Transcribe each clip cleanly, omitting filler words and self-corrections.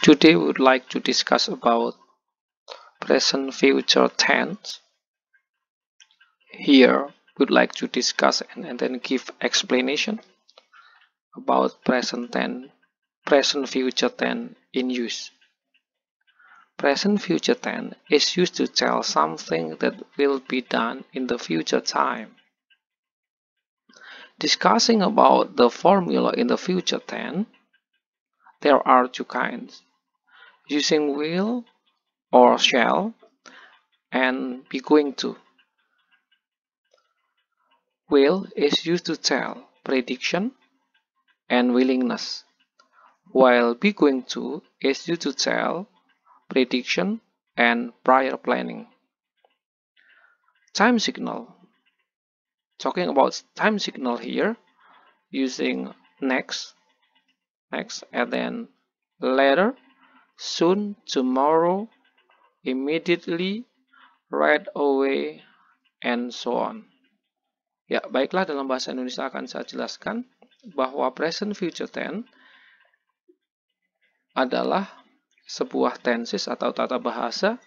Today we would like to discuss about present future tense. Here we would like to discuss and then give explanation about present future tense in use. Present future tense is used to tell something that will be done in the future time. Discussing about the formula in the future tense, there are two kinds: using will or shall and be going to. Will is used to tell prediction and willingness, while be going to is used to tell prediction and prior planning. Time signal. Talking about time signal here, using next, and then later, soon, tomorrow, immediately, right away, and so on. Ya, baiklah, dalam bahasa Indonesia akan saya jelaskan bahwa present future tense adalah sebuah tenses atau tata bahasa.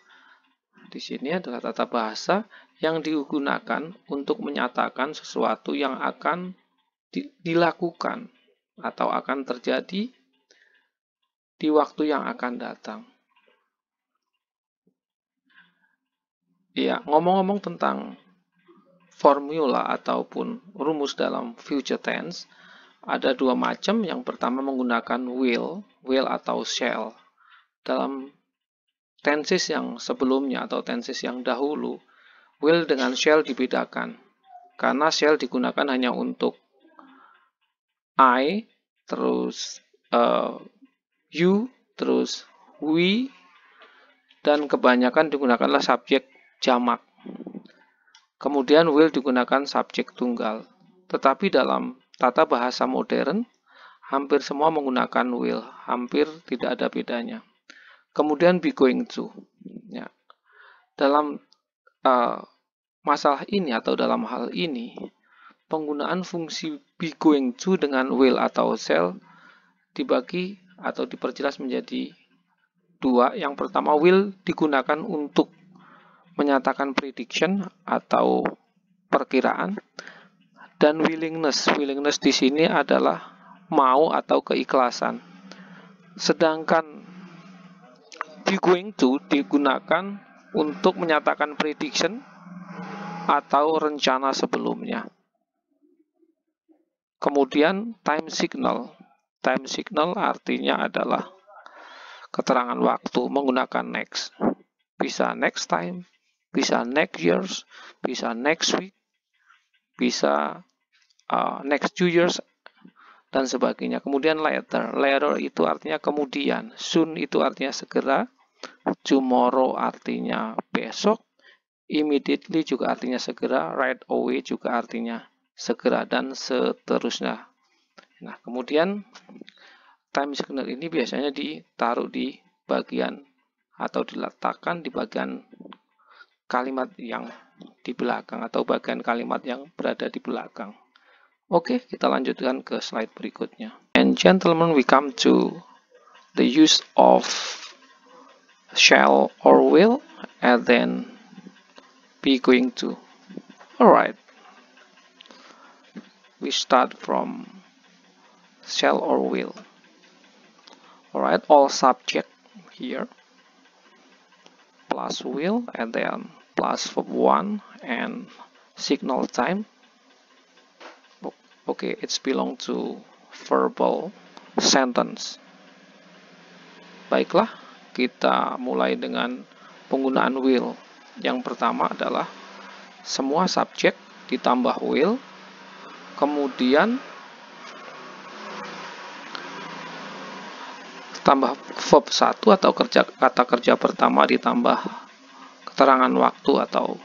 Di sini adalah tata bahasa yang digunakan untuk menyatakan sesuatu yang akan dilakukan atau akan terjadi di waktu yang akan datang. Ya, ngomong-ngomong tentang formula ataupun rumus dalam future tense, ada dua macam. Yang pertama menggunakan will atau shall. Dalam tenses yang sebelumnya atau tenses yang dahulu, will dengan shall dibedakan. Karena shall digunakan hanya untuk I, terus you, terus we, dan kebanyakan digunakanlah subjek jamak. Kemudian will digunakan subjek tunggal. Tetapi dalam tata bahasa modern, hampir semua menggunakan will, hampir tidak ada bedanya. Kemudian be going to. Ya. Dalam masalah ini atau dalam hal ini, penggunaan fungsi be going to dengan will atau shall dibagi atau diperjelas menjadi dua. Yang pertama, will digunakan untuk menyatakan prediction atau perkiraan, dan willingness. Willingness di sini adalah mau atau keikhlasan. Sedangkan be going to digunakan untuk menyatakan prediction atau rencana sebelumnya. Kemudian time signal. Time signal artinya adalah keterangan waktu menggunakan next. Bisa next time, bisa next years, bisa next week, bisa next 2 years, dan sebagainya. Kemudian later. Later itu artinya kemudian. Soon itu artinya segera. Tomorrow artinya besok. Immediately juga artinya segera. Right away juga artinya segera, dan seterusnya. Nah, kemudian time signal ini biasanya ditaruh di bagian atau diletakkan di bagian kalimat yang di belakang atau bagian kalimat yang berada di belakang. Oke, kita lanjutkan ke slide berikutnya. And gentlemen, we come to the use of shall or will and then be going to. Alright, we start from shall or will. Alright, all subject here plus will and then plus verb 1 and signal time. Okay, it's belong to verbal sentence. Baiklah, kita mulai dengan penggunaan will. Yang pertama adalah semua subjek ditambah will, kemudian tambah verb 1 atau kata kerja pertama ditambah keterangan waktu atau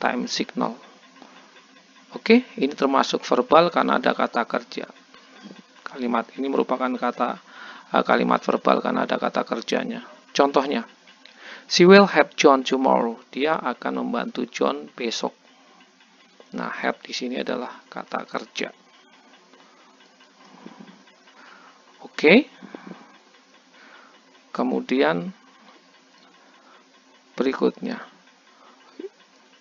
time signal. Oke, ini termasuk verbal karena ada kata kerja. Kalimat ini merupakan kalimat verbal karena ada kata kerjanya. Contohnya, she will help John tomorrow. Dia akan membantu John besok. Nah, help di sini adalah kata kerja. Oke. Kemudian berikutnya,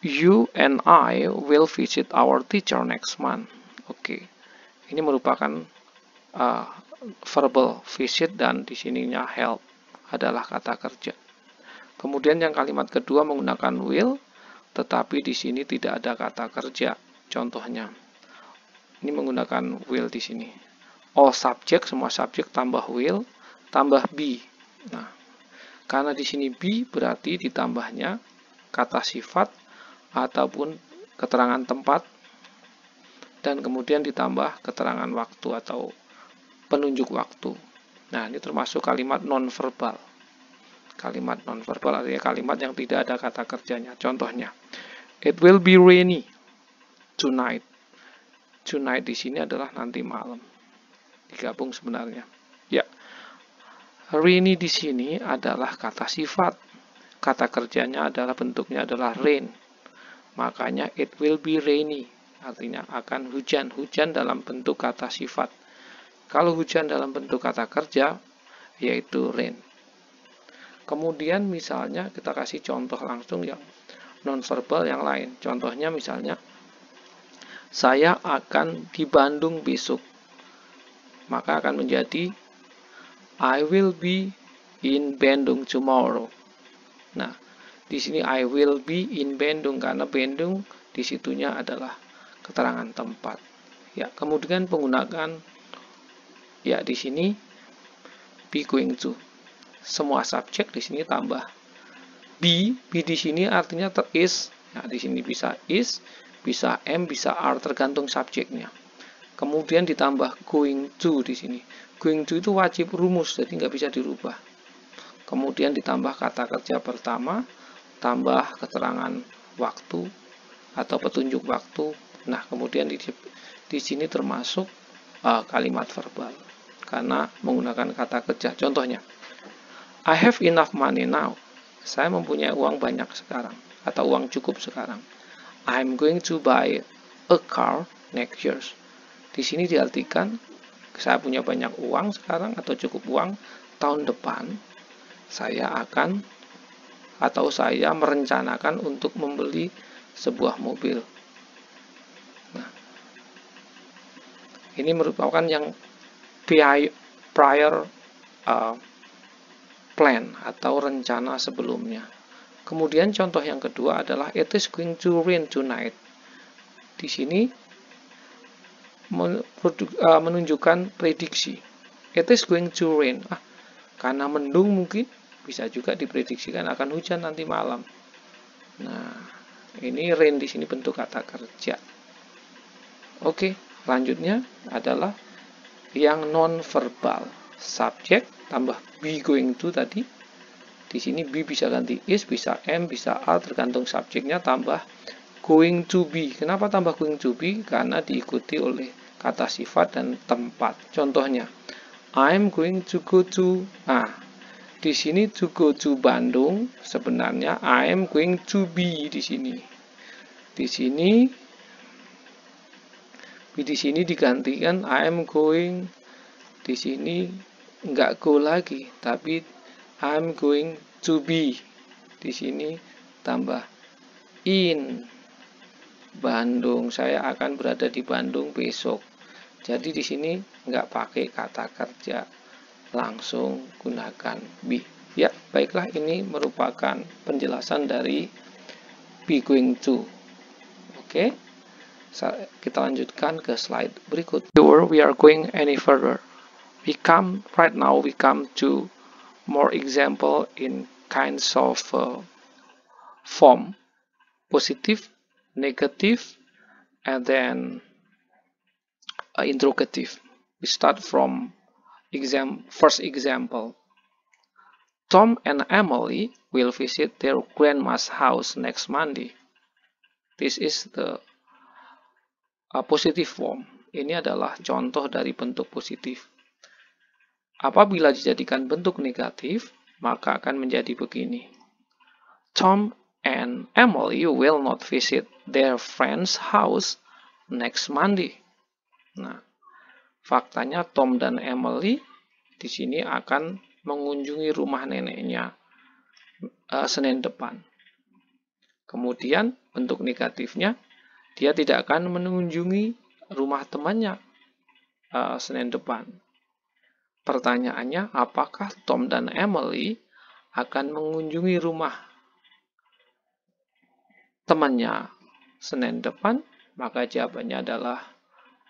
you and I will visit our teacher next month. Oke, ini merupakan verbal visit dan di sininya help adalah kata kerja. Kemudian yang kalimat kedua menggunakan will, tetapi di sini tidak ada kata kerja. Contohnya, ini menggunakan will di sini. All subject, semua subjek tambah will, tambah be. Nah, karena di sini be berarti ditambahnya kata sifat ataupun keterangan tempat dan kemudian ditambah keterangan waktu atau penunjuk waktu. Nah, ini termasuk kalimat nonverbal. Kalimat nonverbal artinya kalimat yang tidak ada kata kerjanya. Contohnya, it will be rainy tonight. Tonight di sini adalah nanti malam. Digabung sebenarnya. Ya. Rainy di sini adalah kata sifat. Kata kerjanya adalah bentuknya adalah rain. Makanya it will be rainy. Artinya akan hujan. Hujan dalam bentuk kata sifat. Kalau hujan dalam bentuk kata kerja, yaitu rain. Kemudian misalnya kita kasih contoh langsung yang nonverbal yang lain. Contohnya misalnya, saya akan di Bandung besok. Maka akan menjadi I will be in Bandung tomorrow. Nah, di sini I will be in Bandung karena Bandung di situnya adalah keterangan tempat. Ya, kemudian penggunaan ya di sini be going to. Semua subjek di sini tambah be di sini artinya is. Nah, di sini bisa is, bisa am, bisa are tergantung subjeknya. Kemudian ditambah going to di sini. Going to itu wajib rumus, jadi nggak bisa dirubah. Kemudian ditambah kata kerja pertama, tambah keterangan waktu atau petunjuk waktu. Nah, kemudian di sini termasuk kalimat verbal karena menggunakan kata kerja. Contohnya, I have enough money now. Saya mempunyai uang banyak sekarang atau uang cukup sekarang. I'm going to buy a car next year. Di sini diartikan saya punya banyak uang sekarang atau cukup uang, tahun depan saya akan atau saya merencanakan untuk membeli sebuah mobil. Nah, ini merupakan yang prior plan atau rencana sebelumnya. Kemudian contoh yang kedua adalah it is going to rain tonight. Di sini menunjukkan prediksi. It is going to rain. Karena mendung mungkin bisa juga diprediksikan akan hujan nanti malam. Nah, ini rain di sini bentuk kata kerja. Oke, selanjutnya adalah yang non-verbal. Subjek tambah be going to tadi. Di sini be bisa ganti is, bisa am, bisa are tergantung subjeknya tambah going to be. Kenapa tambah going to be? Karena diikuti oleh kata sifat dan tempat. Contohnya, I'm going to go to. Nah, di sini to go to Bandung sebenarnya I'm going to be di sini. Di sini digantikan I'm going. Di sini nggak go lagi, tapi I'm going to be. Di sini tambah in Bandung. Saya akan berada di Bandung besok. Jadi di sini nggak pakai kata kerja, langsung gunakan be. Ya, baiklah, ini merupakan penjelasan dari be going to. Oke, kita lanjutkan ke slide berikut. Before we are going any further, right now we come to more example in kinds of form, positive, negative, and then interrogative. We start from first example. Tom and Emily will visit their grandma's house next Monday. This is the positive form. Ini adalah contoh dari bentuk positif. Apabila dijadikan bentuk negatif, maka akan menjadi begini. Tom and Emily will not visit their friend's house next Monday. Nah, faktanya Tom dan Emily di sini akan mengunjungi rumah neneknya Senin depan. Kemudian bentuk negatifnya, dia tidak akan mengunjungi rumah temannya Senin depan. Pertanyaannya, apakah Tom dan Emily akan mengunjungi rumah temannya Senin depan? Maka jawabannya adalah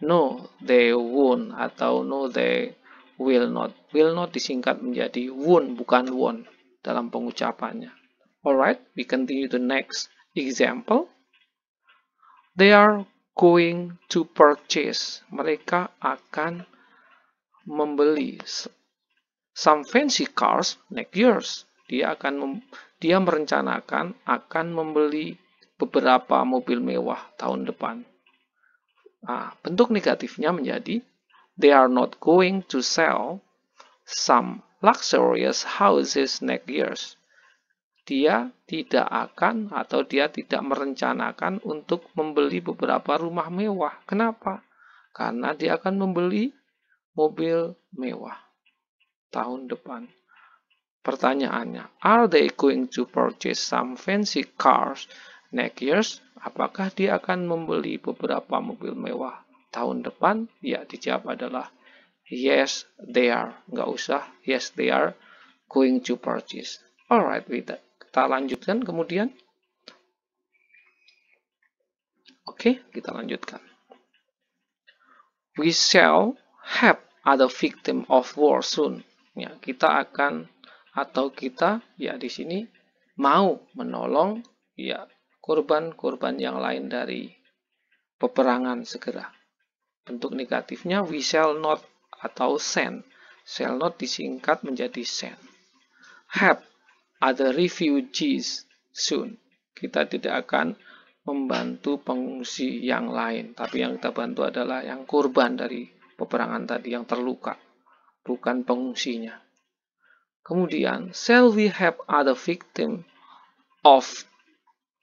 no, they won't atau no, they will not. Will not disingkat menjadi won't, bukan won't dalam pengucapannya. Alright, we continue the next example. They are going to purchase. Mereka akan membeli some fancy cars next year. Dia merencanakan akan membeli beberapa mobil mewah tahun depan. Bentuk negatifnya menjadi they are not going to sell some luxurious houses next year. Dia tidak akan atau dia tidak merencanakan untuk membeli beberapa rumah mewah. Kenapa? Karena dia akan membeli mobil mewah tahun depan. Pertanyaannya, are they going to purchase some fancy cars next year? Apakah dia akan membeli beberapa mobil mewah tahun depan? Ya, dijawab adalah yes, they are. Nggak usah, yes, they are going to purchase. Alright, kita lanjutkan kemudian. Oke, kita lanjutkan. We shall have other victim of war soon. Ya, kita akan atau kita ya di sini mau menolong ya korban-korban yang lain dari peperangan segera. Bentuk negatifnya we shall not atau send. Shall not disingkat menjadi send. Have other refugees soon. Kita tidak akan membantu pengungsi yang lain, tapi yang kita bantu adalah yang korban dari peperangan tadi, yang terluka, bukan pengungsinya. Kemudian, shall we have other victim of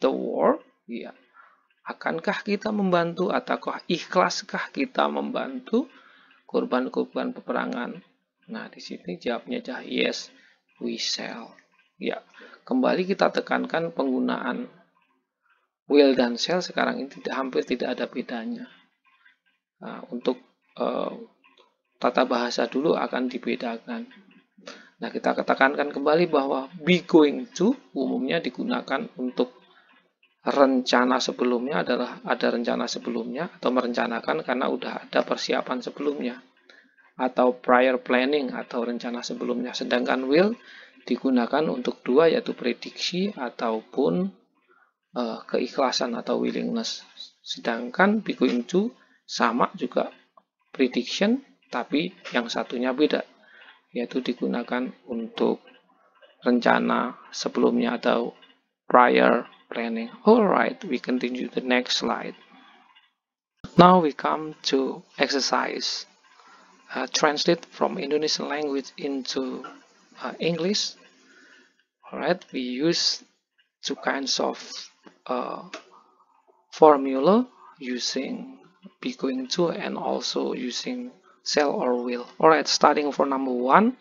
the war? Ya. Akankah kita membantu ataukah ikhlaskah kita membantu korban-korban peperangan? Nah, di sini jawabnya adalah yes, we shall. Ya, kembali kita tekankan penggunaan will dan shall sekarang ini hampir tidak ada bedanya. Nah, untuk tata bahasa dulu akan dibedakan. Nah, kita tekankan kembali bahwa be going to umumnya digunakan untuk rencana sebelumnya, adalah ada rencana sebelumnya atau merencanakan karena udah ada persiapan sebelumnya, atau prior planning atau rencana sebelumnya. Sedangkan will digunakan untuk dua, yaitu prediksi ataupun keikhlasan atau willingness. Sedangkan be going to sama juga prediction, tapi yang satunya beda, yaitu digunakan untuk rencana sebelumnya atau prior planning. Alright, we continue the next slide. Now we come to exercise. Translate from Indonesian language into English. Alright, we use two kinds of formula using be going to and also using shall or will. Alright, starting for number 1,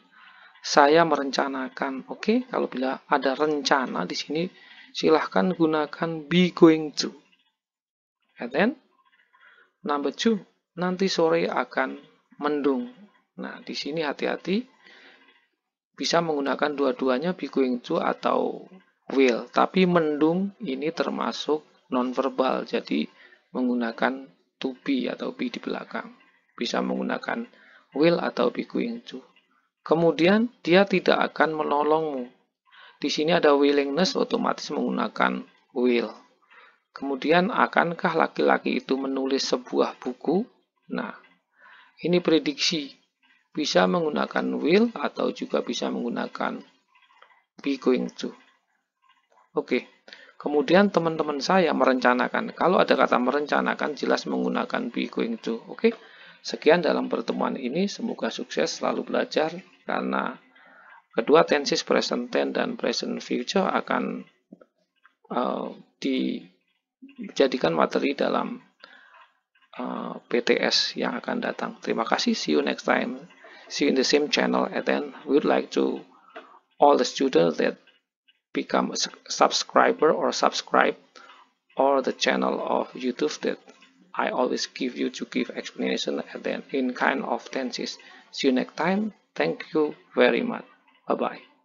saya merencanakan. Oke, kalau bila ada rencana di sini, silahkan gunakan be going to. And then number 2, nanti sore akan mendung. Nah, di sini hati-hati, bisa menggunakan dua-duanya be going to atau will. Tapi mendung ini termasuk nonverbal, jadi menggunakan to be atau be di belakang. Bisa menggunakan will atau be going to. Kemudian dia tidak akan menolongmu. Di sini ada willingness, otomatis menggunakan will. Kemudian, akankah laki-laki itu menulis sebuah buku? Nah, ini prediksi. Bisa menggunakan will atau juga bisa menggunakan be going to. Oke. Kemudian teman-teman saya merencanakan. Kalau ada kata merencanakan, jelas menggunakan be going to. Oke. Sekian dalam pertemuan ini. Semoga sukses, selalu belajar. Karena kedua tenses present tense dan present future akan dijadikan materi dalam PTS yang akan datang. Terima kasih. See you next time. see you in the same channel. And then we would like to all the students that become a subscriber or subscribe or the channel of YouTube that I always give you to give explanation and then in kind of tenses. See you next time. Thank you very much. Bye bye.